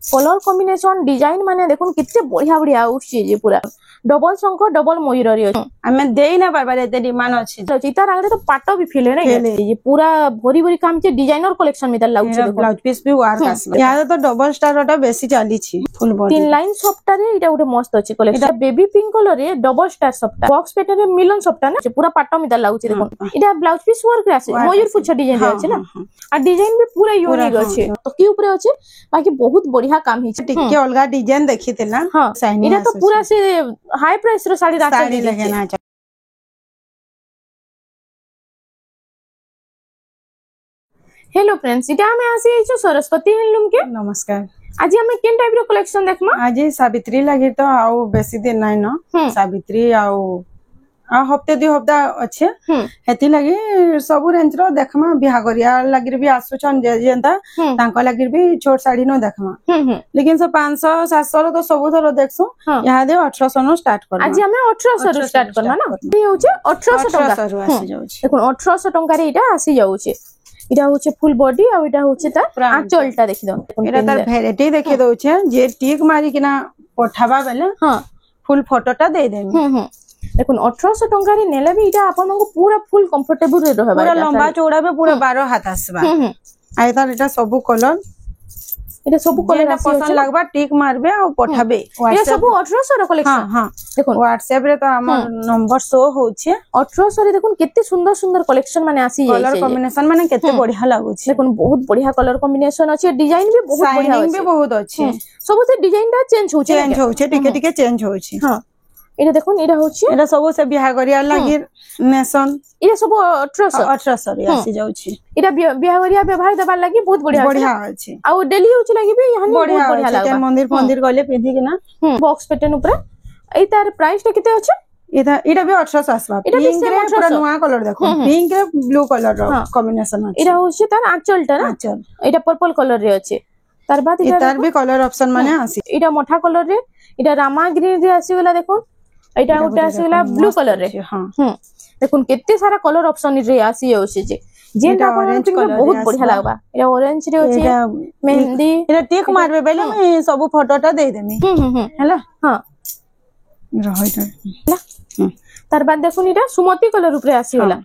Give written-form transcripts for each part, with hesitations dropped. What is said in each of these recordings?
Colour combination design माने देखुन कितने बढ़िया बढ़िया आउछि जे पूरा डबल शंख डबल मयूर रे हमें देई ना पारबा एते डिमांड अछि चितार आगे तो पाटो भी फिले ना ये पूरा भरी भरी काम के डिजाइनर कलेक्शन में लागु छै ब्लाउज पीस भी वर्क आसबा यार तो डबल स्टार टा बेसी चाली छी फुल बॉडी 3 लाइन सप्टा रे इटा उठे मस्त अछि कलेक्शन बेबी पिंक कलर रे डबल स्टार सप्टा बॉक्स पेटर रे मिलन सप्टा ना पूरा पाटो में लागु छै देखो इटा ब्लाउज पीस वर्क रे आसे मयूर पुछ डिजाइन रे अछि ना आ डिजाइन भी पूरा यूनिक अछि तो की ऊपर अछि बाकी बहुत बढ़िया काम हिच टिके अलगा डिजाइन देखिथिला हां इटा तो पूरा से हाई प्राइस रो साड़ी लगेना। हेलो फ्रेंड्स इटा हमें आसी आइछो सरस्वती हैंडलूम के नमस्कार आज हमें केन टाइप रो कलेक्शन देखमा आज सावित्री लागि तो आउ बेसी दिन नै न सावित्री आउ हफ्ते दु हफ्ता अच्छे हेती लगी सब रेंज रो देखमा बिहागरिया लगी भी आसुचन जेंता तांको लगी भी छोट साड़ी न देखमा लेकिन सब 500 700 रो तो सब थरो देखसु यहा दे 1800 नो स्टार्ट कर आज हमें 1800 रो स्टार्ट करना ना ये होचे 1800 टका रो आसी जाउची देखो 1800 टका रे इटा आसी जाउची इटा होचे फुल बॉडी आ इटा होचे ता आंचलटा देखि दो इटा तार वैरायटी देखि दउ छे जे टिक मारी किना पठाबा बेले हां फुल फोटोटा दे देमी देखो 1800 टका रे नेले भी इटा आपन को पूरा फुल कंफर्टेबल रे रहबा पूरा लंबा चौड़ा पे पूरा 12 हाथ आसबा आइ तार इटा सब कलर पसंद लागबा टिक मारबे और पठाबे ये सब 1800 रो कलेक्शन हां देखो व्हाट्सएप रे तो हमर नंबर शो होचे 1800 रे देखो कितने सुंदर सुंदर कलेक्शन माने आसी जाय कलर कॉम्बिनेशन माने कितने बढ़िया लागु छै देखो बहुत बढ़िया कलर कॉम्बिनेशन अछि डिजाइन भी बहुत बढ़िया अछि भी बहुत अछि सब से डिजाइन दा चेंज होचे टिके टिके चेंज होचे हां इटा देखो इटा होची इटा सब से बियाह करिया लागि नेशन इटा सब 1800 रे आसी जाउची इटा बियाह करिया व्यवहार देबा लागि बहुत बढ़िया अछि आ डेली यूज लागि भी यहां बढ़िया लागबा मंदिर गले पिंधी के ना बॉक्स पैटर्न ऊपर ए तार प्राइस टा किते अछि इटा भी 1800 आसबा पिंक रे पूरा नया कलर देखो पिंक रे ब्लू कलर रो कॉम्बिनेशन अछि इटा होची तार आंचलटा ना आंचल इटा पर्पल कलर रे अछि तार बाद इटार भी कलर ऑप्शन माने आसी इटा मोठा कलर रे इटा रामा ग्रीन रे आसी गेला देखो एटा उटा आसी गेला ब्लू कलर रे हां देखुन केते सारा कलर ऑप्शन रे आसी होसी जे जेटा ऑरेंज कलर बहुत बढ़िया लागबा एटा ऑरेंज रे होची मेहंदी एटा टिक मारबे बेले मैं सब फोटोटा दे देमी हैला हां रहइटा तार बाद देखुन इटा सुमति कलर ऊपर आसी गेला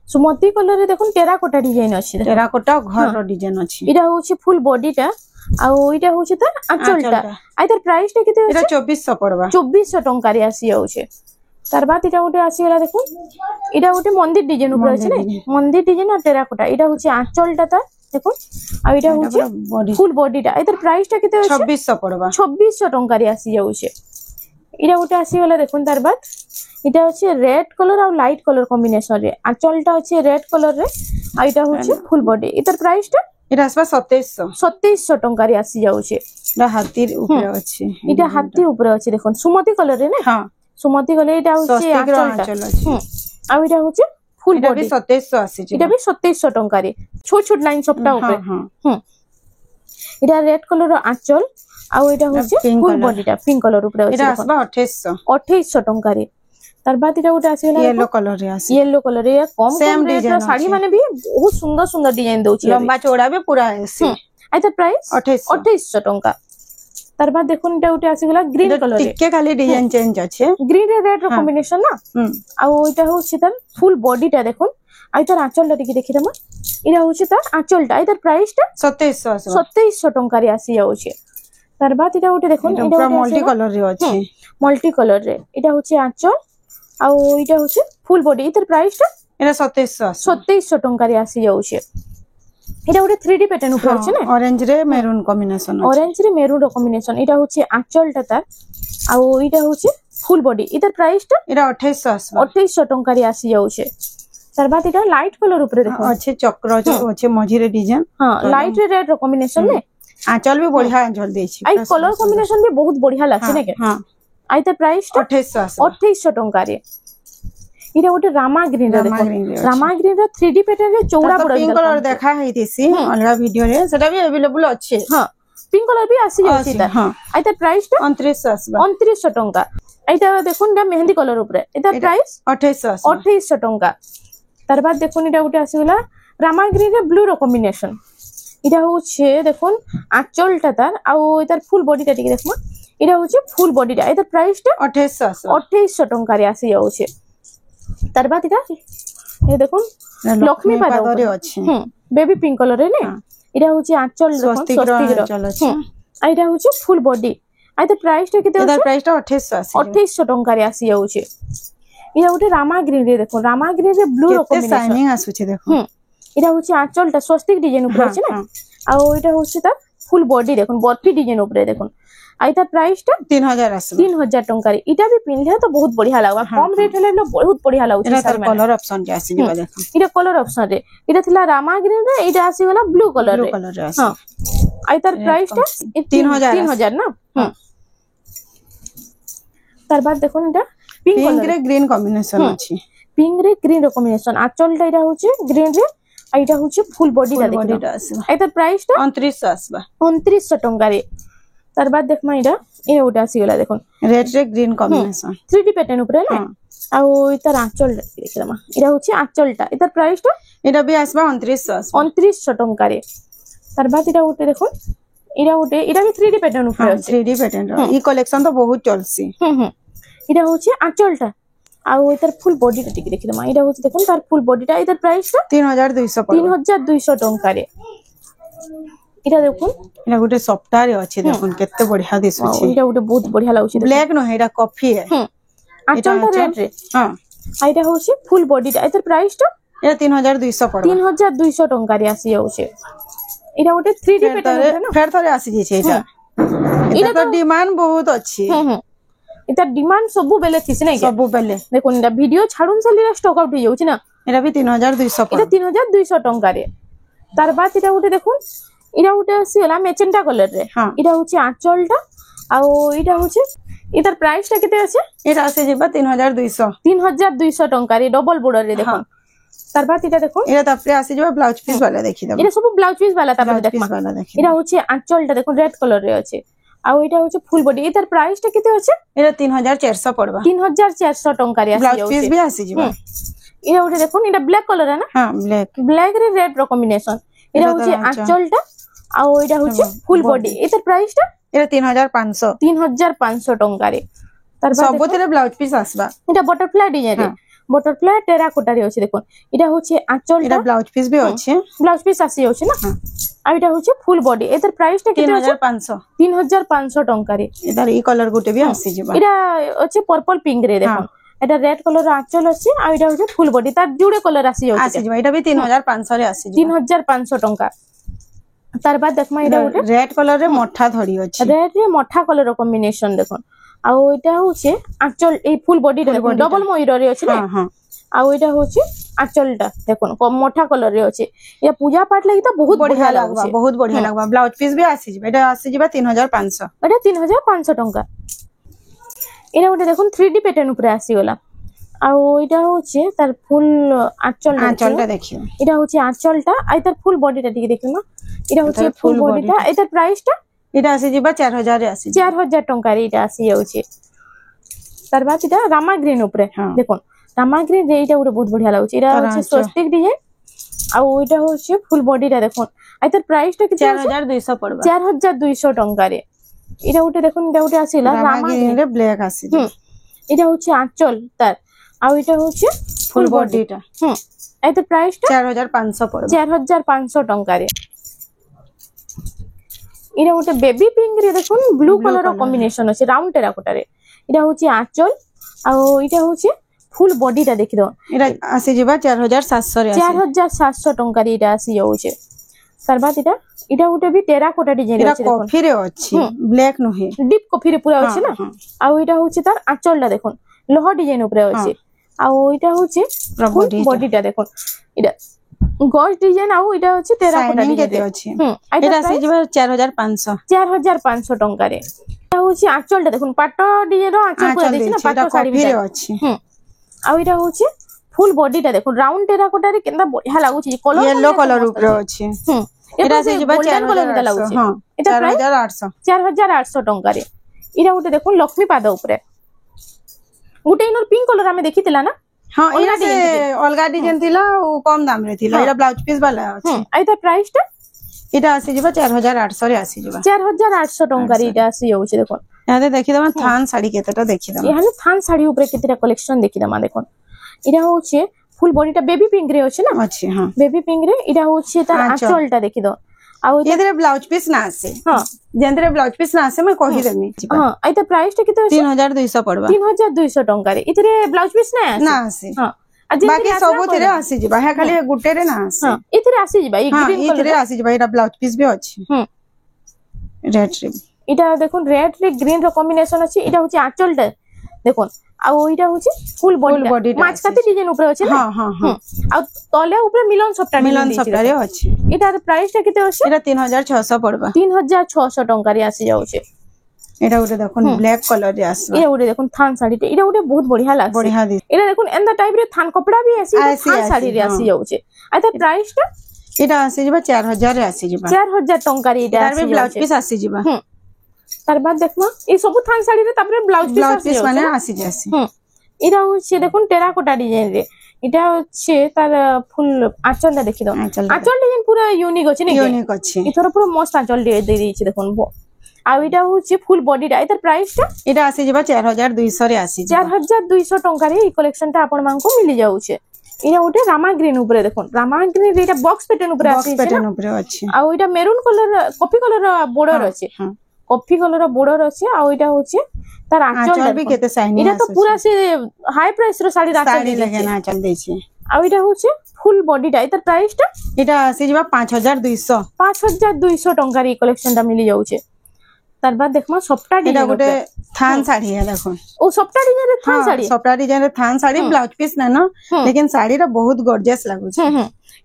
सुमति कलर रे देखुन टेराकोटा डिजाइन अछि टेराकोटा घर रो डिजाइन अछि इटा होची फुल बॉडीटा आ इटा होची त आंचलटा आइ तार प्राइस टा किते इटा 2400 पड़बा 2400 टका रे आसी जाउछे तार बाद इटा उठे आसी गेला देखो इटा उठे मंदिर डिजाइन ऊपर अछि ने मंदिर डिजाइन आ टेराकोटा इटा होची आंचलटा त देखो आ इटा होची फुल बॉडीटा आइ तार प्राइस टा किते 2600 पड़बा 2600 टका रे आसी जाउछे इटा उठे आसी गेला देखो तार बाद इटा होची रेड कलर और लाइट कलर कॉम्बिनेशन रे आंचलटा होची रेड कलर रे आ इटा होची फुल बॉडी इतार प्राइस टा इटा आसबा 2700 टका रे आसी जाउछे इटा हाथी ऊपर अछि इटा हाथी ऊपर अछि देखो सुमति कलर रे ने हां सुमति कलर इटा होची आंचल आ इटा होची फुल बॉडी इटा भी 2700 आसी इटा भी 2700 टका रे छोट छोट लाइन सबटा ऊपर इटा रेड कलर रो आंचल आ इटा होची फुल बॉडीटा पिंक कलर ऊपर अछि इटा आसबा 2800 टका रे तार बाद इटा उठा आसी येलो कलर रे आसी येलो कलर रे कम रेट रो साड़ी माने भी बहुत सुंदर सुंदर डिजाइन दोछि लंबा चौड़ा भी पूरा ऐसे आई त प्राइस 2800 टका तार बाद देखुन इटा उठे आसी गेला ग्रीन कलर रे टिके खाली डिजाइन चेंज अछि ग्रीन रे रेड रो कॉम्बिनेशन ना आ इटा होछि तार फुल बॉडीटा देखुन आई तार आंचलटा टिके देखि दमा इटा होछि तार आंचलटा आई तार प्राइस टा 2700 टका रे आसी जाउछि तार बाद इटा उठे देखुन इटा मल्टी कलर रे अछि मल्टी कलर रे इटा होछि आंचल आ इटा होछि फुल बॉडी इतर प्राइस टा एरा 2700 टका रे आसी जाउछे इटा उठे 3D पैटर्न ऊपर अछि ने ऑरेंज रे मेरून कॉम्बिनेशन ऑरेंज रे मेरून रो कॉम्बिनेशन इटा होछि आंचलटा तार आ इटा होछि फुल बॉडी इतर प्राइस टा एरा 2800 टका रे आसी जाउछे तार बाद इटा लाइट कलर ऊपर देखो अच्छे चक्र जो अच्छे मझी रे डिजाइन हां लाइट रे रेड रो कॉम्बिनेशन ने आंचल भी बढ़िया आंचल देछि आई कलर कॉम्बिनेशन भी बहुत बढ़िया लागছে ने के हां आई त प्राइस 2800 टका रे इटा गोटे रामा ग्रीन रे देखो रामा ग्रीन रे 3D पैटर्न रे चौड़ा बड़ पिंक कलर देखा हेतिसी अलगा वीडियो रे सेटा भी अवेलेबल अछि हां पिंक कलर भी आसी जाछि त हां आई त प्राइस टा 2900 टका एटा देखुन डा मेहंदी कलर ऊपर एटा प्राइस 2800 टका तार बाद देखुन इटा गोटे आसी गेला रामा ग्रीन रे ब्लू रो कॉम्बिनेशन এটা হচ্ছে দেখুন আঁচলটা তার আউ এটার ফুল বডিটা টিকে দেখুন এটা হচ্ছে ফুল বডিটা এটার প্রাইসটা 2800 টঙ্কারে আসি যাচ্ছে তার বাদ এটা এই দেখুন লক্ষ্মী পাদরে আছে বেবি পিঙ্ক কালারে না এটা হচ্ছে আঁচল দেখুন স্বস্তিকর আঁচল আছে আর এটা হচ্ছে ফুল বডি আর এটার প্রাইসটা কেতে আছে এটার প্রাইসটা 2800 টঙ্কারে আসি যাচ্ছে এটা ওটা রামা গ্রিন রে দেখুন রামা গ্রিন রে ব্লু রকম শাইনিং আসুছে দেখুন এটা হচ্ছে আঁচলটা স্বস্তিক ডিজাইন উপরে আছে না আর এটা হচ্ছে তার ফুল বডি দেখুন বরফি ডিজাইন উপরে দেখুন আর এটার প্রাইসটা 3000 আসবে 3000 টঙ্কারে এটা भी পিনলে তো বহুত বঢ়িয়া লাগবা কম রেট হলে বহুত বঢ়িয়া লাগুছে এটা তার কলর অপশন যে আসি দিবা দেখুন এটা কলর অপশন রে এটা থিলা রামা গ্রিন রে এটা আসি গলা ব্লু কলর রে হ্যাঁ আর এটার প্রাইসটা 3000 না তার বাদ দেখুন এটা পিঙ্ক রে গ্রিন কম্বিনেশন আছে পিঙ্ক রে গ্রিন র কম্বিনেশন আঁচলটা এটা হচ্ছে গ্রিন রে আর এটা হচ্ছে ফুল বডিটা দেখুন এটার প্রাইসটা 2900 আসবে 2900 টঙ্কারে তার বাদ দেখমা এটা ওটা আসি গলা দেখুন রেড রে গ্রিন কম্বিনেশন 3D প্যাটার্ন উপরে না আর এটার আঁচলটা দেখিলাম এটা হচ্ছে আঁচলটা এটার প্রাইসটা এটা भी আসবে 2900 আসবে 2900 টঙ্কারে তার বাদ এটা উঠে দেখুন এটা भी 3D প্যাটার্ন উপরে আছে 3D প্যাটার্ন এই কালেকশন তো বহুত চলছি এটা হচ্ছে আঁচলটা আর এটার ফুল বডিটা টিকে দেখিলাম এটা হচ্ছে দেখুন তার ফুল বডিটা এটার প্রাইসটা 3200 টঙ্কারে এটা দেখুন এটা গোটে সফটওয়্যার আছে দেখুন কেতে বঢ়িয়া দিশুছে এটা গোটে বহুত বঢ়িয়া লাগুছে ব্ল্যাক ন এটা কফি হে আঁচলটা রেড রে হ্যাঁ আর এটা হচ্ছে ফুল বডিটা এটার প্রাইসটা এটা 3200 পড়বে 3200 টঙ্কারে আসি যাচ্ছে এটা গোটে 3D প্যাটার্ন না ফের থরে আসি যাচ্ছে এটা তো ডিমান্ড বহুত আছে এটা ডিমান্ড সবু বেলে থিস নাই সবু বেলে দেখুন এটা ভিডিও ছাড়ুন সালিরা স্টক আউট হই যাଉଛି না এটা भी 3200 এটা 3200 টঙ্কারে তার বাদ এটা গোটে দেখুন এটা গোটে আসি গলা মেজেন্টা কালার রে এটা হচ্ছে আঁচলটা আর এটা হচ্ছে এটার প্রাইসটা কেতে আছে এটা আসে যাবা 3200 টঙ্কারে ডবল বর্ডার রে দেখুন তার বাদ এটা দেখুন এটা তারপরে আসে যাবা ব্লাউজ পিস वाला দেখি দাও এটা সব ব্লাউজ পিস वाला তারপরে দেখমা এটা হচ্ছে আঁচলটা দেখুন রেড কালার রে আছে আর এটা হচ্ছে ফুল বডি এটার প্রাইসটা কেতে আছে এটা 3400 পড়বা 3400 টঙ্কারে আসি ব্লাউজ পিস भी আসি যাবা এটা ওটা দেখুন এটা ব্ল্যাক কালার না হ্যাঁ ব্ল্যাক রে রেড র কম্বিনেশন এটা হচ্ছে আঁচলটা আর এটা হচ্ছে ফুল বডি এটার প্রাইসটা এটা 3500 টঙ্কারে তার বাদ সবুতরে ব্লাউজ পিস আসবা এটা বাটারফ্লাই ডিজাইন রে বাটারফ্লাই টেরাকোটা রে আছে দেখুন এটা হচ্ছে আঁচলটা এটা ব্লাউজ পিস भी আছে ব্লাউজ পিস আসি যাচ্ছে না আর এটা হচ্ছে ফুল বডি এটার প্রাইসটা কি 3500 টঙ্কারে এটার এই কালার গুটে भी আসি যাবা এটা হচ্ছে পার্পল পিঙ্ক রে দেখুন এটা রেড কালার আঁচল আছে আর এটা হচ্ছে ফুল বডি তার জুড়ে কালার আসি যাচ্ছে এটা भी 3500 রে আসি যাবা 3500 টঙ্কা তার বাদ দেখমা এটা ওটা রেড কালার রে মঠা ধরি আছে রেড রে মঠা কালার কম্বিনেশন দেখুন আর এটা হচ্ছে আঁচল এই ফুল বডি ডবল ময়ূর রে আছে না আর এটা হচ্ছে আঁচলটা দেখুন মঠা কালার রে আছে এটা পূজা পাঠ লাগি তো বহুত বঢ়িয়া লাগছে বহুত বঢ়িয়া লাগবা ব্লাউজ পিস भी আসি যাবে এটা আসি যাবে 3500 এটা 3500 টঙ্কা এটা ওটা দেখুন 3D প্যাটার্ন উপরে আসি গলা আর এটা হচ্ছে তার ফুল আঁচলটা দেখিও এটা হচ্ছে আঁচলটা আর তার ফুল বডিটা দিকে দেখুন না এটা হচ্ছে ফুল বডিটা এটার প্রাইসটা এটা আসি যাবে 4000 রে আসি 4000 টঙ্কারে এটা আসি যাচ্ছে তার বাদ এটা রামা গ্রিন উপরে দেখুন রামা গ্রিন এইটা পুরো বহুত বঢ়িয়া লাগুছে এটা হচ্ছে স্বস্তিক ডিজাইন আর ওইটা হচ্ছে ফুল বডিটা দেখুন আর তার প্রাইসটা কি 4200 পড়বে 4200 টঙ্কারে এটা ওটা দেখুন এটা ওটা আসিলা রামা গ্রিন রে ব্ল্যাক আসি এটা হচ্ছে আঁচল তার আর এটা হচ্ছে ফুল বডিটা এই তো প্রাইসটা 4500 পড়বে 4500 টঙ্কারে এটা ওটা বেবি পিঙ্ক রে দেখুন ব্লু কালার কম্বিনেশন আছে রাউন্ড টেরাকোটারে এটা হচ্ছে আঁচল আর এটা হচ্ছে ফুল বডিটা দেখি দাও এটা আসি যাবা 4700 রে 4700 টঙ্কারে এটা আসি যাচ্ছে তার বাদ এটা ওটা भी টেরাকোটা ডিজাইন আছে দেখুন এটা কফি রে আছে ব্ল্যাক নহে ডিপ কফি রে পুরা আছে না আর এটা হচ্ছে তার আঁচলটা দেখুন লোহ ডিজাইন উপরে আছে আর ওইটা হচ্ছে বডিটা দেখুন এটা গজ ডিজাইন আর এটা হচ্ছে টেরাকোটা ডিজাইন আছে এটা আসি যাবে 4500 টঙ্কারে এটা হচ্ছে আঁচলটা দেখুন পাট্ট ডিজাইন র আঁচল করে দেখি না পাট্ট শাড়ি ভিতরে আছে আর এটা হচ্ছে ফুল বডিটা দেখুন রাউন্ড টেরাকোটা রে কেনটা বঢ়িয়া লাগুছে কলর ইয়েলো কালার উপরে আছে এটা আসি যাবে 4000 লাগুছে এটা 4800 টঙ্কারে এটা ওটা দেখুন লক্ষ্মী পাদ উপরে গোটে ইনর পিঙ্ক কলর আমি দেখিতিলা না हां एरा से अलगा डिजाइन थिला ओ कम दाम रे थिला एरा ब्लाउज पीस वाला अछि आइता प्राइसटा এটা আসি ଯିବା 4800 রে আসি ଯିବା 4800 ଟଙ୍କାରେ ଏଇଟା ଆସି ଯାଉଛି ଦେଖୁন ইয়াতে ଦେଖିଦବା থান শাড়ি কেতেটা ଦେଖିଦବା এখানে থান শাড়ি উপরে কেতেটা কলেকশন দেখিদমা দেখুন এটা হচ্ছে ফুল বডিটা বেবি পিঙ্ক রে আছে না ଅଛି ହଁ বেবি পিঙ্ক রে এটা হচ্ছে তার আঁচলটা দেখিদ ଆଉ এদের ব্লাউজ পিস না আসে হ্যাঁ যেন্দ্রে ব্লাউজ পিস না আসে মই কহি দেমি হ্যাঁ এইটা প্রাইসটা কেতে আছে 3200 পড়বা 3200 ଟଙ୍କାରେ ଏଥିରେ ବ୍ଲାଉଜ ପିସ୍ ନା না আসে ହଁ বাকি ସବୁଥିରେ আসি ଯିବା হ্যাঁ খালি গুটেরে না আসে ହଁ ଏଥିରେ ଆସି ଯିବା এই হ্যাঁ গ্রিন ଏଥିରେ আসি ଯିବା এটা ব্লাউজ পিস ବି ଅଛି রেড রে এটা দেখুন রেড রে গ্রিন র কম্বিনেশন আছে এটা হচ্ছে আঁচলটা দেখুন আর ওইটা হচ্ছে ফুল বডি মাঝখাতে ডিজাইন উপরে আছে না হ্যাঁ হ্যাঁ আর তলে উপরে মিলন সপ্তাহে ଅଛି এটার প্রাইসটা কেতে আছে এটা 3600 পড়বা 3600 ଟଙ୍କାରେ ଆସି ଯାଉଛି এটা ওটা দেখুন ব্ল্যাক কালার রে আসবে এটা ওটা দেখুন থান শাড়িটা এটা ওটা বহুত বঢ়িয়া লাগছে বঢ়িয়া দি এটা দেখুন এন্ডা টাইপ রে থান কপড়া भी আসি থান শাড়ি রে আসি যাଉଛି আর তার প্রাইসটা এটা আসি ଯିବା 4000 রে আসি ଯିବା 4000 ଟଙ୍କାରେ এটা তার ব্লাউজ পিস আসি ଯିବା তার বাদ দেখমা এই সব থান শাড়ি রে তারপরে ব্লাউজ পিস মানে আসি যাসি এটা হচ্ছে দেখুন টেরাকোটা ডিজাইন রে এটা হচ্ছে তার ফুল আঁচলটা দেখি দাও আঁচল ডিজাইন পুরো ইউনিক আছে নাকি ইউনিক আছে এথর পুরো মস্ত আঁচল দিয়ে দিয়েছি দেখুন আর এটা হচ্ছে ফুল বডিটা এটার প্রাইসটা এটা আসি ଯିବା 4200 রে আসি 4200 ଟଙ୍କାରେ এই কলেকশনটা আপন মানকো মিলি যাଉଛି এটা ওটা রামা গ্রিন উপরে দেখুন রামা গ্রিন এটা বক্স প্যাটার্ন উপরে আছে প্যাটার্ন উপরে আছে আর ওইটা maroon colour coffee colour border আছে কফি কালার বর্ডার আছে আর ওইটা হচ্ছে তার আঁচল भी केते शाइनी এটা তো পুরা সে হাই প্রাইস র শাড়ি আঁচল দিয়ে লাগে না আঁচল দেইছে আর এটা হচ্ছে ফুল বডিটা এটার প্রাইসটা এটা আসি ଯିବା 5200 5200 ଟଙ୍କାରେ এই কলেকশনটা মিলি যাচ্ছে তারপর দেখমা সবটা এটা ডিজাইন গোটে থান শাড়ি দেখুন ও সবটা ডিজাইন রে থান শাড়ি সবটা ডিজাইন রে থান শাড়ি ব্লাউজ পিস না না लेकिन শাড়ি রা বহুত গর্জিয়াস লাগুছে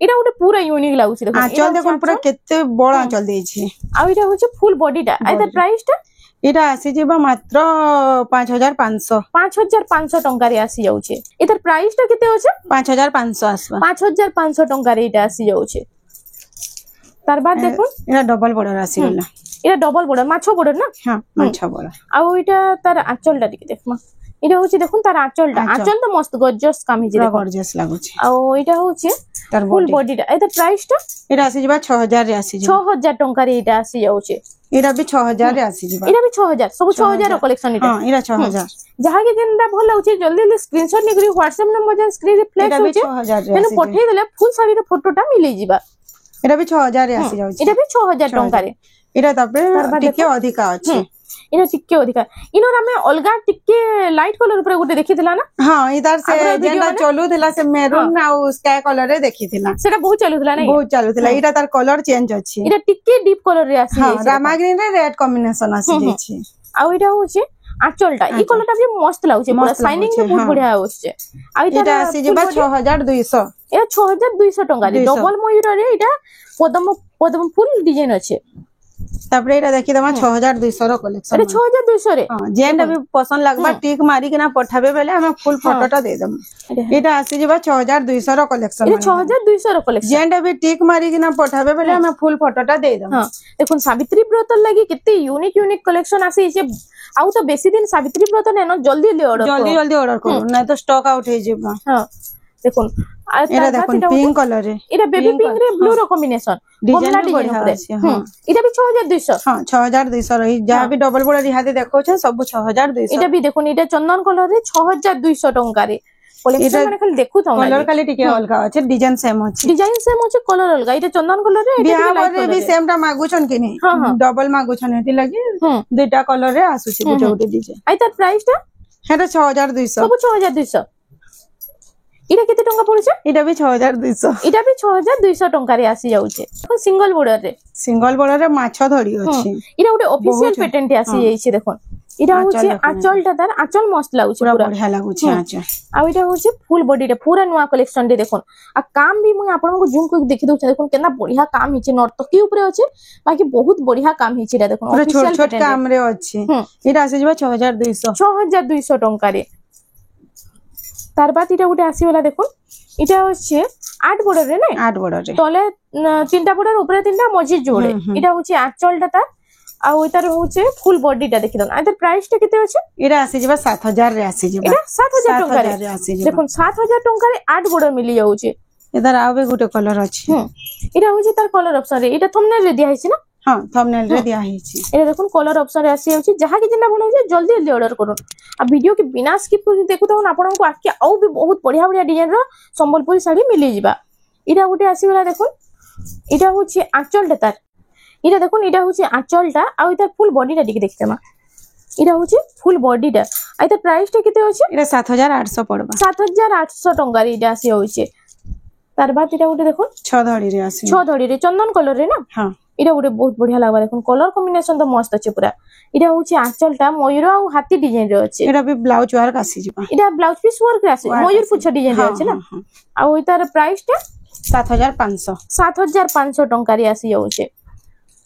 এটা ওটা পুরো ইউনিক লাগুছে দেখুন আঁচল দেখুন পুরো কেতে বড় আঁচল দেইছে আর এটা হচ্ছে ফুল বডিটা এটার প্রাইসটা এটা আসি ଯିବା মাত্র 5500 5500 ଟଙ୍କାରେ আসি যাচ্ছে এটার প্রাইসটা কেতে আছে 5500 আসবা 5500 ଟଙ୍କାରେ এটা আসি যাচ্ছে তারপর দেখুন এটা ডবল বর্ডার আসি গলা এটা ডবল বর্ডার মাছ বর্ডার না হ্যাঁ মাছ বর্ডার আর ওইটা তার আঁচলটা টিকে দেখমা এটা হচ্ছে দেখুন তার আঁচলটা আঁচল তো মস্ত গর্জিয়াস কামিজ দেখুন গর্জিয়াস লাগুছে আর ওইটা হচ্ছে তার ফুল বডিটা এটার প্রাইসটা এটা আসি ଯିବା 6000 রে আসি ଯିବା 6000 ଟଙ୍କାରେ এটা আসি যাচ্ছে এটা भी 6000 রে আসি ଯିବା এটা भी 6000 ସବୁ 6000 ର কলেকশন এটা হ্যাঁ এটা 6000 যাহাকে যেনটা ভাল লাগুছে জলদি জলদি স্ক্রিনশট নিকরি WhatsApp নম্বর যেন স্ক্রিন রে ফ্ল্যাশ এটা भी হচ্ছে 6000 রে তেনু আসি পঠাই দেলে ফুল শাড়ির ফটোটা মিলি ଯିବା এটা भी 6000 রে আসি যাଉଛି এটা भी 6000 ଟଙ୍କାରେ এটা তারপরে টিকে অধিকা আছে এটা টিকে অধিকা ইনোর আমি অলগা টিকে লাইট কলর উপরে গুটে দেখিছিলা না হ্যাঁ ইদার সে যেটা চলুଥିଲା সে মেরুন আর স্কাই কলর রে দেখিছিলা সেটা বহুত চলুଥିଲା না বহুত চলুଥିଲା এটা তার কলর চেঞ্জ আছে এটা টিকে ডিপ কলর রে আসি হ্যাঁ রামা গ্রিন রে রেড কম্বিনেশন আসি যাইছে আর এটা হচ্ছে আঁচলটা এই কলরটা भी মস্ত লাগুছে পুরো শাইনিং কে বহুত বঢ়িয়া হচ্ছে আর এটা আসি ଯିବା 6200 এটা 6200 ଟଙ୍କାରେ ডবল ময়ূর রে এটা পদ্ম ফুল ডিজাইন আছে তারপরে এটা দেখি তোমার 6200 র কালেকশন এটা 6200 রে হ্যাঁ যেটা भी পছন্দ লাগবা টিক মারি কিনা পঠাবে বেলে আমি ফুল ফটোটা দেই দেব এটা আসিଯିବା 6200 র কালেকশন এটা 6200 র কালেকশন যেটা भी টিক মারি কিনা পঠাবে বেলে আমি ফুল ফটোটা দেই দেব হ্যাঁ দেখুন সাবিত্রী ব্রতর লাগি কেতে ইউনিক কালেকশন আসিছে আউ তো বেশি দিন সাবিত্রী ব্রত নেন জলদি জলদি অর্ডার করুন না তো স্টক আউট হয়ে যাবে হ্যাঁ দেখুন এটা দেখুন পিঙ্ক কালার রে এটা বেবি পিঙ্ক রে ব্লু র কম্বিনেশন ডিজাইন বঢ়িয়া আছে হ্যাঁ এটা भी 6200 হ্যাঁ 6200 রহি যাহা भी ডবল বড় রিহাতে দেখোছ সব 6200 এটা भी দেখুন এটা চন্দন কালার রে 6200 ଟଙ୍କାରେ কলেকশন মানে খালি দেখু থাও কলর খালি টিকে অলগা আছে ডিজাইন সেম আছে কলর অলগা এটা চন্দন কালার রে বিহারে भी সেম টা মাগুছন কিনি ডবল মাগুছন হেতি লাগি দুইটা কলর রে আসুছি গুটে গুটে ডিজাইন আই তার প্রাইসটা এটা 6200 সব 6200 এটা কেতে টঙ্কা পড়ছে এটা भी 6200 এটা भी 6200 ଟଙ୍କାରେ আসি যাচ্ছে এখন সিঙ্গল বর্ডর রে মাছ ধরি আছে এটা ଗୋଟେ অফিশিয়াল প্যাটার্ন টি আসি যাইছে দেখুন এটা হচ্ছে আঁচলটা তার আঁচল মস্ত লাগুছে পুরা বঢ়িয়া লাগুছে আঁচল আর এটা হচ্ছে ফুল বডিটা পুরা নয়া কালেকশন টি দেখুন আর কাম भी মুই আপনাকে জুম করে দেখি দউছে দেখুন কেনা বঢ়িয়া কাম হিছে নর্তকী উপরে আছে বাকি বহুত বঢ়িয়া কাম হিছে এটা দেখুন অফিশিয়াল ছোট কাম রে আছে এটা আসিଯିବା 6200 ଟଙ୍କାରେ তার বাদ এটা গোটে আসিগলা দেখুন এটা হচ্ছে 8 বর্ডার রে না 8 বর্ডার রে তলে 3টা বর্ডার উপরে 3টা মঝি জোড়ে এটা হচ্ছে আঁচলটা তার আর ওইটার হচ্ছে ফুল বডিটা দেখি দাও এটার প্রাইসটা কেতে আছে এটা আসি ଯିବା 7000 রে আসি ଯିବା এটা 7000 ଟଙ୍କାରେ রে আসি ଯିବା দেখুন 7000 ଟଙ୍କାରେ 8 বর্ডার মিলি যাଉଛି এদার আও বে গুটে কলর আছে এটা হচ্ছে তার কলর অপশন রে এটা থম্বনেল রে দিয়া হইছে না হ্যাঁ থম্বনেল রে দিয়া হইছে এটা দেখুন কলর অপশন রে আসি যাଉଛି ଯାହା କି ଯେନ୍ତା ଭଲ ହଉଛି ଜଲ୍ଦି ଜଲ୍ଦି ଅର୍ଡର କରନ୍ତୁ ଆଉ ଭିଡିଓ କି ବିନା ସ୍କିପ୍ କରି ଦେଖୁଥାଉନ୍ ଆପଣଙ୍କୁ ଆଖି ଆଉ ବି ବହୁତ ବଢିଆ ବଢିଆ ଡିଜାଇନ ର ସମ୍ବଲପୁରୀ ଶାଢୀ ମିଳିଯିବା ଏଇଟା ଗୋଟେ ଆସିଗଲା ଦେଖୁন এটা হচ্ছে আঁচলটা তার এটা দেখুন এটা হচ্ছে আঁচলটা আর এটা ফুল বডিটা টিকে দেখতেমা এটা হচ্ছে ফুল বডিটা আর এটা প্রাইসটা কেতে আছে এটা 7800 পড়বা 7800 টঙ্কার এটা আসি হচ্ছে তার বাদ এটা গোটে দেখুন 6 ধড়ি রে আসি 6 ধড়ি রে চন্দন কলর রে না হ্যাঁ এটা গোটে বহুত বঢ়িয়া লাগবা দেখুন কলর কম্বিনেশন তো মস্ত আছে পুরা এটা হচ্ছে আঁচলটা ময়ূর আর হাতি ডিজাইন রে আছে এটা বি ব্লাউজ ওয়ার্ক আসিଯିবা এটা ব্লাউজ পিস ওয়ার্ক রে আছে ময়ূর পুচ্ছ ডিজাইন রে আছে না আর ওইটার প্রাইসটা 7500 7500 টঙ্কা রে আসি যাচ্ছে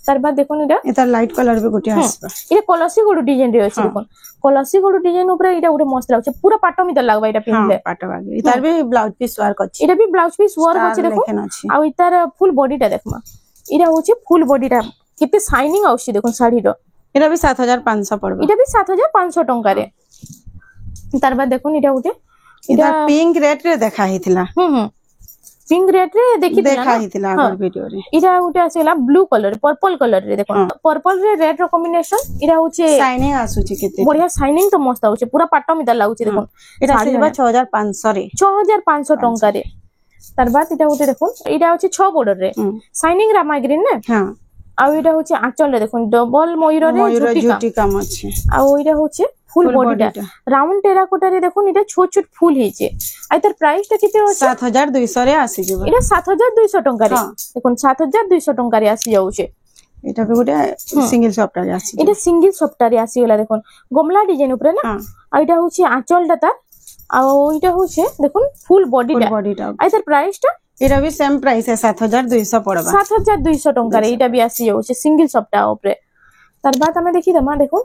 তার বাদ দেখুন এটা লাইট কলর বি গুটি আসবা এটা কলসি গোড় ডিজাইন রে আছে দেখুন কলসি গোড় ডিজাইন উপরে এটা গোটে মস্ত লাগছে পুরা পাট মিটার লাগবা এটা পিনলে পাট বাগে এটার বি ব্লাউজ পিস ওয়ার্ক আছে এটা বি ব্লাউজ পিস ওয়ার্ক আছে দেখুন আর এটার ফুল বডিটা দেখমা এটা হচ্ছে ফুল বডিটা কেতে শাইনিং আউছি দেখুন শাড়ির এটা বি 7500 পড়বা এটা বি 7500 টঙ্কা রে তার বাদ দেখুন এটা গোটে এটা পিঙ্ক রেড রে দেখা হইতিলা পিঙ্ক রেড রে দেখা হইতিলা আগর ভিডিও রে এটা গোটে আসিলা ব্লু কলর पर्पल কলর রে দেখুন पर्पल রে রেড র কম্বিনেশন এটা হচ্ছে শাইনিং আসুছি কেতে বঢ়িয়া শাইনিং তো মস্ত আউছে পুরা পাট মিটার লাগুছে দেখুন এটা আসিবা 6500 রে 6500 টঙ্কা রে তার বাদ এটা গোটে দেখুন এটা হচ্ছে 6 বর্ডর রে শাইনিং রামা গ্রিন না হ্যাঁ আর এটা হচ্ছে আঁচল রে দেখুন ডবল ময়ূর রে ঝুটি কাম আছে আর ওইটা হচ্ছে ফুল বডিটা রাউন্ড টেরাকোটা রে দেখুন এটা ছোট ছোট ফুল হইছে আর তার প্রাইসটা কেতে আছে 7200 রে আসিଯିবা এটা 7200 টঙ্কা রে দেখুন 7200 টঙ্কা রে আসি যাচ্ছে এটা বি গুটে সিঙ্গেল শপটা রে আসি এটা সিঙ্গেল শপটা রে আসি গলা দেখুন গমলা ডিজাইন উপরে না আর এটা হচ্ছে আঁচলটা তার আর ওইটা হচ্ছে দেখুন ফুল বডিটা আর তার প্রাইসটা এটা বি সেম প্রাইস 7200 পড়বা 7200 টঙ্কা রে এটা বি আসি যাচ্ছে সিঙ্গেল শপটা উপরে তার বাদ আমি দেখি দমা দেখুন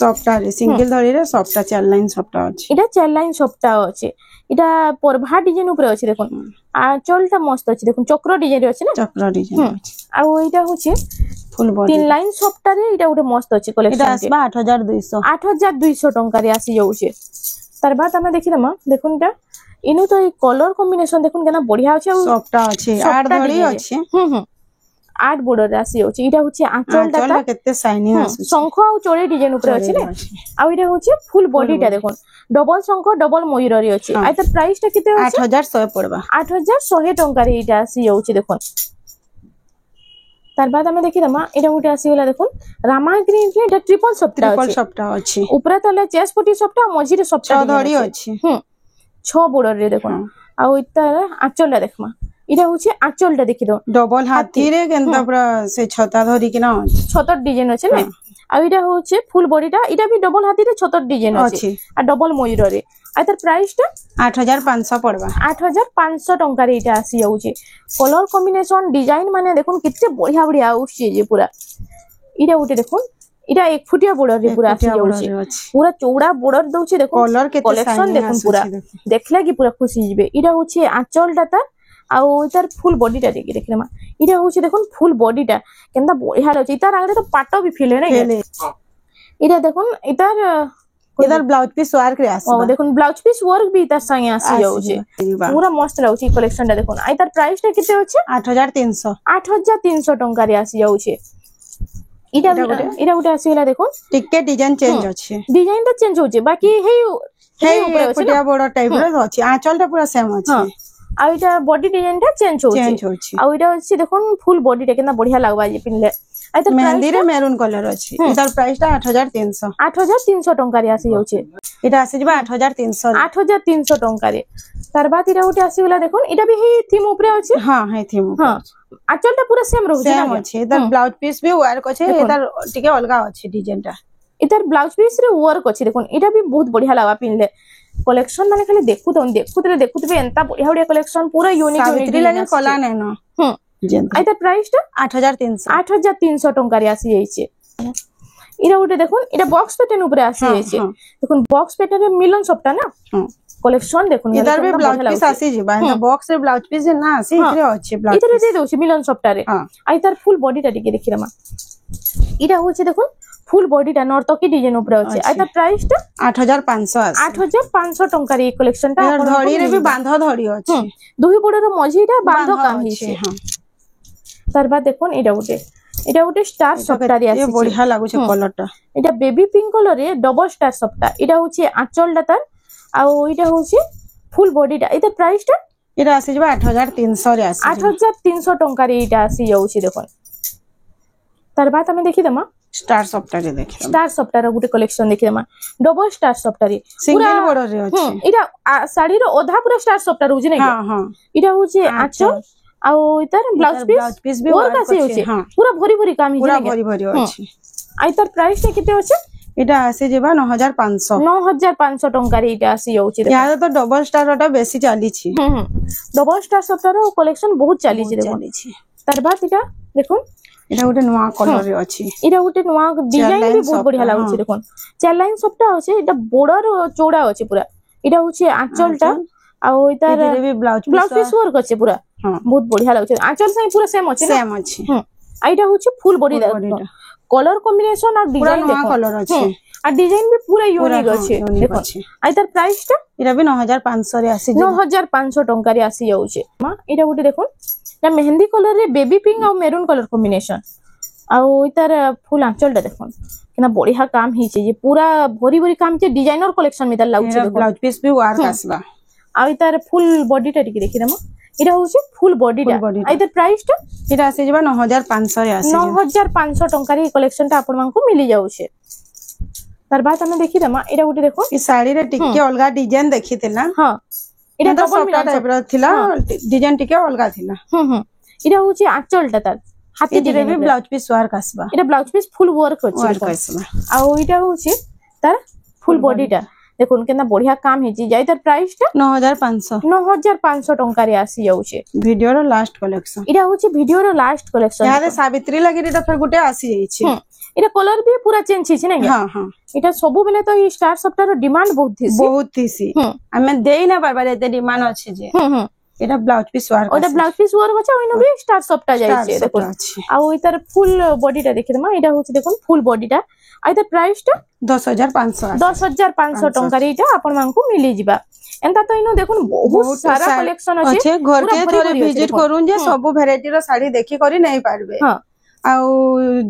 সফটটা রে সিঙ্গেল ধরি রে সফটটা 4 লাইন সফটটা আছে এটা 4 লাইন সফটটা আছে এটা পরভা ডিজাইন উপরে আছে দেখুন আর চলটা মস্ত আছে দেখুন চক্র ডিজাইন আছে না চক্র ডিজাইন আছে আর ওইটা হচ্ছে ফুল বডি 3 লাইন সফটটা রে এটা ওটা মস্ত আছে কালেকশন এটা আসবা 8200 টঙ্কা রে আসি যাচ্ছে তার বাদ আমি দেখি দমা দেখুন এটা ইনু তো এই কলর কম্বিনেশন দেখুন কেনা বঢ়িয়া আছে সফটটা আছে আর ধরি আছে আট বর্ডর আসি যাচ্ছে এটা হচ্ছে আঁচলটা কেতে শাইনিং আছে শঙ্খ আর চড়ে ডিজাইন উপরে আছে না আর এটা হচ্ছে ফুল বডিটা দেখুন ডবল শঙ্খ ডবল ময়ূর রে আছে আর তার প্রাইসটা কেতে আছে 8100 পড়বা 8100 টঙ্কা রে এটা আসি যাচ্ছে দেখুন তার বাদ আমি দেখি দমা এটা গোটে আসি গলা দেখুন রামা গ্রিন রে এটা ট্রিপল সফটটা আছে উপরে তলে চেস্ট পটি সফটটা মঝিরে সফটটা ধরি আছে 6 বর্ডর রে দেখুন আর ওইটা আঁচলটা দেখমা এটা হচ্ছে আঁচলটা দেখি দাও ডবল হাতি রে কেনতা পুরা সে ছতা ধরি কিনা ছতর ডিজাইন আছে না আর এটা হচ্ছে ফুল বডিটা এটা বি ডবল হাতি রে ছতর ডিজাইন আছে আর ডবল ময়ূর রে আর তার প্রাইসটা 8500 পড়বা 8500 টঙ্কা রে এটা আসি যাচ্ছে কলর কম্বিনেশন ডিজাইন মানে দেখুন কেতে বঢ়িয়া বঢ়িয়া আউছে যে পুরা এটা ওটে দেখুন এটা 1 ফুটিয়া বর্ডর রে পুরা আসি যাচ্ছে পুরা চৌড়া বর্ডর দউছে দেখুন কলর কেতে কালেকশন দেখুন পুরা দেখলে কি পুরা খুশি যাবে এটা হচ্ছে আঁচলটা তার আর ওইটার ফুল বডিটা দেখি দেখলে মা এটা হচ্ছে দেখুন ফুল বডিটা কেনতা বঢ়িয়া লাগছে এটার আগে তো পাটও বি ফেলে না এটা দেখুন এটার ব্লাউজ পিস ওয়ার্ক রে আছে দেখুন ব্লাউজ পিস ওয়ার্ক বি তার সঙ্গে আসি যাচ্ছে পুরা মস্ত লাগছে কালেকশনটা দেখুন আর তার প্রাইসটা কেতে হচ্ছে 8300 টঙ্কা রে আসি যাচ্ছে এটা গোটে আসি গলা দেখুন টিকে ডিজাইন চেঞ্জ আছে ডিজাইনটা চেঞ্জ হচ্ছে বাকি হেই উপরে আছে ফুটিয়া বড় টাইপ র আছে আঁচলটা পুরা সেম আছে আর এটা বডি ডিজাইনটা চেঞ্জ হচ্ছে আর এটা হচ্ছে দেখুন ফুল বডিটা কেনা বঢ়িয়া লাগবা যে পিনলে আর তার মেহেন্দি রে মেরুন কালার আছে এটার প্রাইসটা 8300 টঙ্কা রে আসি যাচ্ছে এটা আসি যাবা 8300 টঙ্কা রে তার বাদ এটা ওটা আসি গলা দেখুন এটা বি হে থিম উপরে আছে হ্যাঁ থিম আঁচলটা পুরো সেম রହୁছে সেম আছে এটার ব্লাউজ পিস বি ওয়ার্ক আছে এটার টিকে অলগা আছে ডিজাইনটা এটার ব্লাউজ পিস রে ওয়ার্ক আছে দেখুন এটা বি বহুত বঢ়িয়া লাগবা পিনলে কলেকশন মানে খালি দেখুতবে এন্তা বঢ়িয়া বঢ়িয়া কলেকশন পুরা ইউনিক লাগে কলা নেন এটা প্রাইসটা 8300 টঙ্কা রে আসি যাইছে এটা ওটা দেখুন এটা বক্স প্যাটার্ন উপরে আসি যাইছে দেখুন বক্স প্যাটার্নের মিলন সবটা না কলেকশন দেখুন এটার বি ব্লাউজ পিস আসি যাবা এটা বক্স রে ব্লাউজ পিস না আসি এটারে আছে ব্লাউজ এটারে দিয়ে দউছি মিলন সবটা রে আর তার ফুল বডিটা টিকে দেখি রামা এটা হচ্ছে দেখুন ফুল বডিটা নর্তকী ডিজাইন উপরে আছে আর তার প্রাইসটা 8500 আছে 8500 টঙ্কার এই কালেকশনটা এর ধড়িরে বি বাঁধ ধড়ি আছে দুই বড়র মঝিটা বাঁধ কাম হিছে হ্যাঁ তার বাদ দেখুন এটা গোটে স্টার সফটারি আছে বঢ়িয়া লাগুছে কলরটা এটা বেবি পিঙ্ক কলরে ডবল স্টার সফটা এটা হচ্ছে আঁচলটা তার আর এটা হচ্ছে ফুল বডিটা এটা প্রাইসটা এটা আসি যাবে 8300 রে আসি 8300 টঙ্কার এইটা আসি যাଉଛି দেখুন তার বাদ আমি দেখি দেমা স্টার সফটারি দেখি স্টার সফটার গোটে কালেকশন দেখি দেমা ডবল স্টার সফটারি সিঙ্গেল বর্ডর রে আছে এটা শাড়ির অধা পুরা স্টার সফটার হଉଛି না হ্যাঁ হ্যাঁ এটা হচ্ছে আঁচল আর তার ব্লাউজ পিস বি ওর কাছে হচ্ছে পুরা ভরি ভরি কাম পুরা ভরি ভরি আছে আর তার প্রাইসটা কেতে আছে এটা আসি যাবে 9500 ଟଙ୍କାରେ ଏଇଟା ଆସି ଯାଉଛି ইয়ারে তো ডবল স্টারটা বেশি চালিছি ଡବଲ ଷ୍ଟାର ସପ୍ତାହର କଲେକ୍ସନ ବହୁତ ଚାଲିଛି ଦେଖୁন ତାର ବାଦ ଏଇଟା ଦେଖୁন এটা ଗୋଟେ ନୂଆ କଲର ରେ ଅଛି ଏଇଟା ଗୋଟେ ନୂଆ ଡିଜାଇନ ବି ବହୁତ ବଢିଆ ଲାଗୁଛି ଦେଖୁন ଚାର ଲାଇନ ସପ୍ତା ଅଛି ଏଇଟା ବୋର୍ଡର ଚौड़ा ଅଛି ପୁରା ଏଇଟା ହଉଛି ଆঁଚଲଟା ଆଉ ତାର ବ୍ଲାଉଜ ପିସ୍ ୱାର୍କ ଅଛି ପୁରା ବହୁତ ବଢିଆ ଲାଗୁଛି ଆঁଚଲ ସାଙ୍ଗେ ପୁରା ସେମ ଅଛି ସେମ ଅଛି ଏଇଟା ହଉଛି ফুল বডি কলর কম্বিনেশন আর ডিজাইন নয়া কলর আছে আর ডিজাইন বি পুরা ইউনিক আছে দেখুন আর তার প্রাইসটা এটা বি 9500 রে আসি 9500 টঙ্কারে আসি যাଉଛି মা এটা গোটে দেখুন এটা মেহেন্দি কলর রে বেবি পিঙ্ক আর মেরুন কলর কম্বিনেশন আর তার ফুল আঁচলটা দেখুন কিনা বঢ়িয়া কাম হইছে যে পুরা ভরি ভরি কাম যে ডিজাইনার কালেকশন মিতার লাগুছে দেখুন ব্লাউজ পিস বি ওয়ার্ক আসবা আর তার ফুল বডিটা টিকে দেখি দেমা এটা হচ্ছে ফুল বডিটা আর এর প্রাইসটা এটা আসি যাবে 9500 রে আসি 9500 টঙ্কার এই কালেকশনটা আপনাଙ୍କୁ মিলি যাଉଛି তার বাদ আমি দেখি দেমা এটা গোটে দেখো এই শাড়ি রে টিকে অলগা ডিজাইন দেখিতেলা হ্যাঁ এটা ডবল মিরর টাইপ র থিলা ডিজাইন টিকে অলগা থিলা এটা হচ্ছে আঁচলটা তার হাতি এদিরে বি ব্লাউজ পিস ওয়ার্ক আসবা এটা ব্লাউজ পিস ফুল ওয়ার্ক হচ্ছে আর ওইটা হচ্ছে তার ফুল বডিটা দেখুন কেনা বঢ়িয়া কাম ହେଇଛି যাই তার প্রাইসটা 9500 টঙ্কারে আসি যাଉଛି ভিডিওর লাস্ট কালেকশন এটা হচ্ছে ভিডিওর লাস্ট কালেকশন ইয়ারে সাবিত্রী লাগি এটা ফের গুটে আসি যাইছে এটা কলর বি পুরা চেঞ্জ ହେଇଛି না হ্যাঁ হ্যাঁ এটা সবু বেলে তো এই স্টার সফটার ডিমান্ড বহুত থিসি আমি দেই না পারবার এতে ডিমান্ড আছে যে এটা ব্লাউজ পিস ওয়ার্ক ওটা ব্লাউজ পিস ওয়ার্ক আছে ওইনো বি স্টার সফটা যাইছে দেখুন আর ওই তার ফুল বডিটা দেখি দেমা এটা হচ্ছে দেখুন ফুল বডিটা আর তার প্রাইসটা 10500 টঙ্কার এইটা আপনাଙ୍କୁ মিলি ଯିବା এন্তা তো ইনো দেখুন বহুত সারা কালেকশন আছে ঘর কে থরে ভিজিট করুন যে সব ভ্যারাইটি র শাড়ি দেখি করি নাই পারবে আউ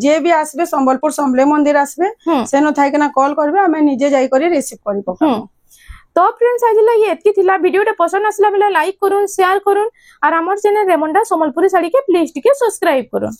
যে বি আসবে সম্বলপুর সম্বলে মন্দির আসবে সেনো থাইকেনা কল করবে আমি নিজে যাই করে রিসিভ করি পকাম তো ফ্রেন্ডস আজ লাগি এতকি থিলা ভিডিওটা পছন্দ আসলা বেলা লাইক করুন শেয়ার করুন আর আমার চ্যানেল রেমন্ডা সম্বলপুরি শাড়ি কে প্লিজ টিকে সবস্ক্রাইব করুন।